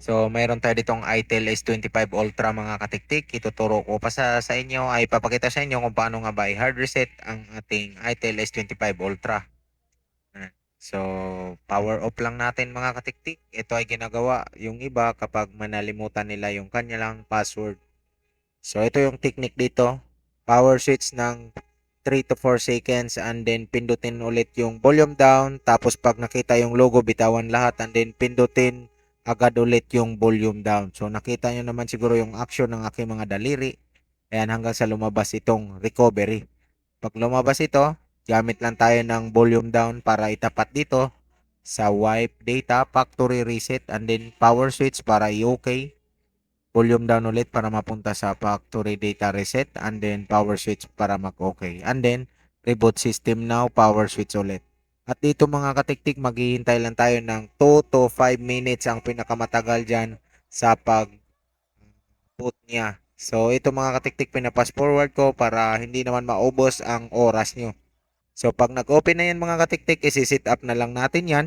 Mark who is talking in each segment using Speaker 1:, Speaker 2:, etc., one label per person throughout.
Speaker 1: So, mayroon tayo ditong itel S25 Ultra mga katiktik. Ituturo ko pa sa inyo, ay papakita sa inyo kung paano nga ba i-hard reset ang ating itel S25 Ultra. Ayan. So, power off lang natin mga katiktik. Ito ay ginagawa yung iba kapag manalimutan nila yung kanilang password. So, ito yung technique dito. Power switch ng 3 to 4 seconds and then pindutin ulit yung volume down. Tapos pag nakita yung logo, bitawan lahat and then pindutin agad ulit yung volume down. So, nakita nyo naman siguro yung action ng aking mga daliri. Ayan, hanggang sa lumabas itong recovery. Pag lumabas ito, gamit lang tayo ng volume down para itapat dito sa wipe data, factory reset, and then power switch para i-okay. Volume down ulit para mapunta sa factory data reset, and then power switch para mag-okay. And then, reboot system now, power switch ulit. At dito mga katiktik, maghihintay lang tayo ng 2 to 5 minutes ang pinakamatagal dyan sa pag-boot niya. So, ito mga katiktik, pinapass forward ko para hindi naman maubos ang oras nyo. So, pag nag-open na yan mga katiktik, isi-sit up na lang natin yan.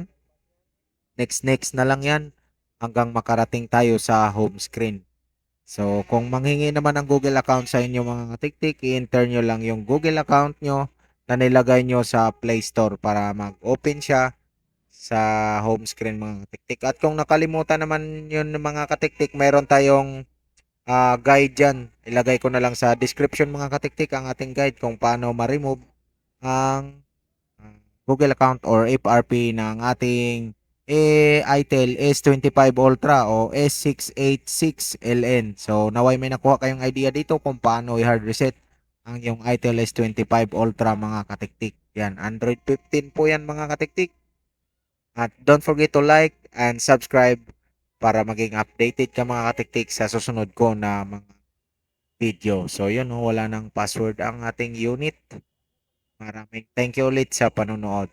Speaker 1: Next na lang yan hanggang makarating tayo sa home screen. So, kung manghingi naman ng Google account sa inyo mga katiktik, i-enter nyo lang yung Google account nyo na nilagay nyo sa Play Store para mag-open siya sa home screen mga katiktik. At kung nakalimutan naman yun mga katiktik, meron tayong guide dyan. Ilagay ko na lang sa description mga katiktik ang ating guide kung paano ma-remove ang Google account or FRP ng ating itel S25 Ultra o S686LN. So, naway may nakuha kayong idea dito kung paano i-hard reset ang yung itel S25 Ultra mga katiktik. Yan, Android 15 po yan mga katiktik. At don't forget to like and subscribe para maging updated ka mga katiktik sa susunod ko na mga video. So, yun, wala nang password ang ating unit. Maraming thank you ulit sa panonood.